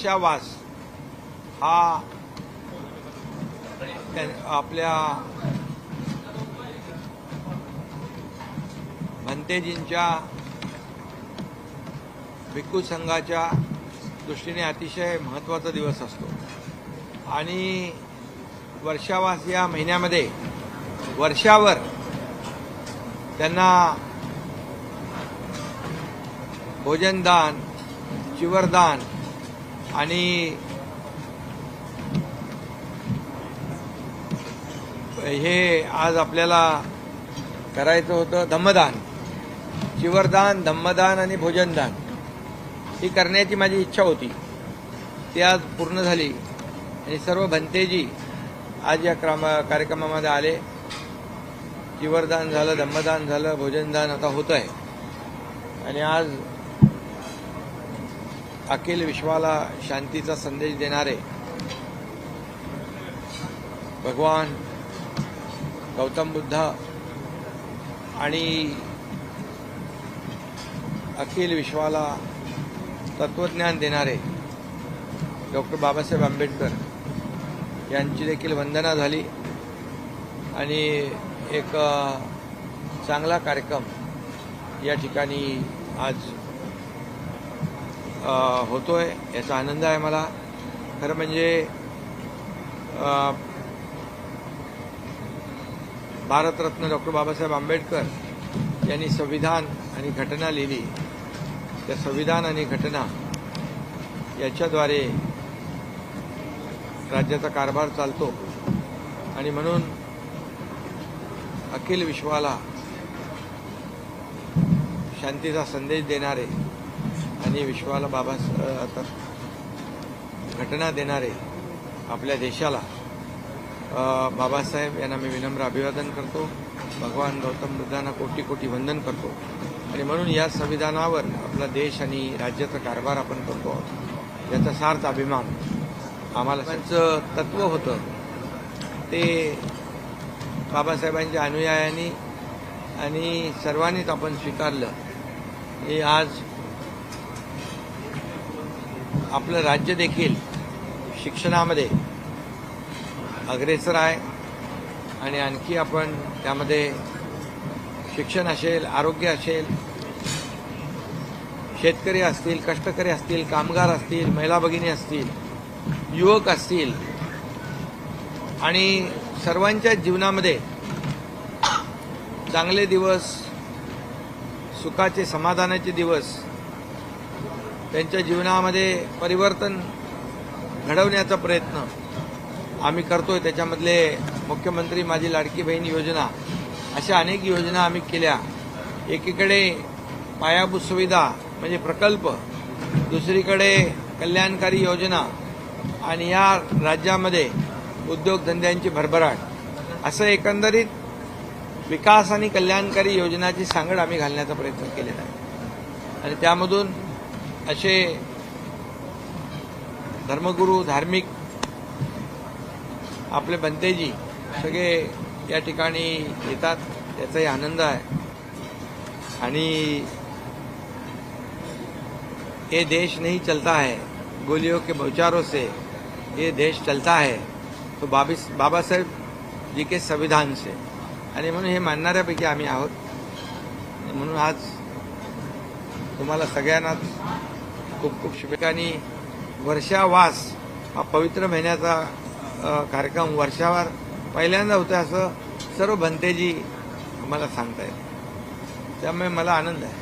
वर्षावास हा आपल्या भंतेजींच्या भिक्खू संघाच्या दृष्टीने अतिशय महत्त्वाचा दिवस असतो आणि वर्षावास या महिन्यामध्ये वर्षावर त्यांना भोजनदान, चिवरदान आणि हे आज आपल्याला करायचं होतं धम्मदान, चिवरदान, धम्मदान आणि भोजनदान ही करण्याची माझी इच्छा होती. ती आज पूर्ण झाली आणि सर्व भंतेजी आज या कार्यक्रमामध्ये आले. चिवरदान झालं, धम्मदान झालं, भोजनदान आता होत आहे आणि आज अखिल विश्वाला शांतीचा संदेश देणारे भगवान गौतम बुद्ध आणि अखिल विश्वाला तत्वज्ञान देणारे डॉक्टर बाबासाहेब आंबेडकर यांची देखील वंदना झाली आणि एक चांगला कार्यक्रम या ठिकाणी आज होतोय, याचा आनंद आहे मला. खरं म्हणजे भारतरत्न डॉक्टर बाबासाहेब आंबेडकर यांनी संविधान आणि घटना लिहिली. त्या संविधान आणि घटना याच्याद्वारे राज्याचा कारभार चालतो आणि म्हणून अखिल विश्वाला शांतीचा संदेश देणारे आणि विश्वाला घटना देणारे आपल्या देशाला बाबासाहेब यांना मी विनम्र अभिवादन करतो. भगवान गौतम बुद्धांना कोटी कोटी वंदन करतो आणि म्हणून या संविधानावर आपला देश आणि राज्याचा कारभार आपण करतो आहोत. याचा सार्थ अभिमान आम्हाला. त्यांचं तत्व होतं ते बाबासाहेबांच्या अनुयायांनी आणि सर्वांनीच आपण स्वीकारलं. हे आज आपलं राज्य देखील शिक्षणामध्ये अग्रेसर आहे आणि आणखी आपण त्यामध्ये शिक्षण असेल, आरोग्य असेल, शेतकरी असतील, कष्टकरी असतील, कामगार असतील, महिला भगिनी असतील, युवक असतील आणि सर्वांच्या जीवनामध्ये चांगले दिवस, सुखाचे, समाधानाचे दिवस, त्यांच्या जीवनामध्ये परिवर्तन घडवण्याचा प्रयत्न आम्ही करतोय. त्याच्यामधले मुख्यमंत्री माझी लाडकी बहीण योजना, अशा अनेक योजना आम्ही केल्या. एकीकडे पायाभूत सुविधा म्हणजे प्रकल्प, दुसरीकडे कल्याणकारी योजना आणि या राज्यामध्ये उद्योगधंद्यांची भरभराट, असं एकंदरीत विकास आणि कल्याणकारी योजनाची सांगड आम्ही घालण्याचा प्रयत्न केलेला आहे. आणि त्यामधून असे धर्मगुरू, धार्मिक आपले भंतेजी सगळे या ठिकाणी येतात, त्याचाही आनंद आहे. आणि ये देश नहीं चलता है गोलियों के बौछारों से, ये देश चलता है तो बाबा साहेब जी के संविधान से. आणि म्हणून हे मानणाऱ्यापैकी आम्ही आहोत. म्हणून आज तुम्हाला सगळ्यांनाच खूप खूप शुभेच्छा. वर्षावास हा पवित्र महिन्याचा कार्यक्रम वर्षावर पहिल्यांदा होता असं सर्व भंतेजी आम्हाला सांगतायत. त्यामुळे मला आनंद आहे.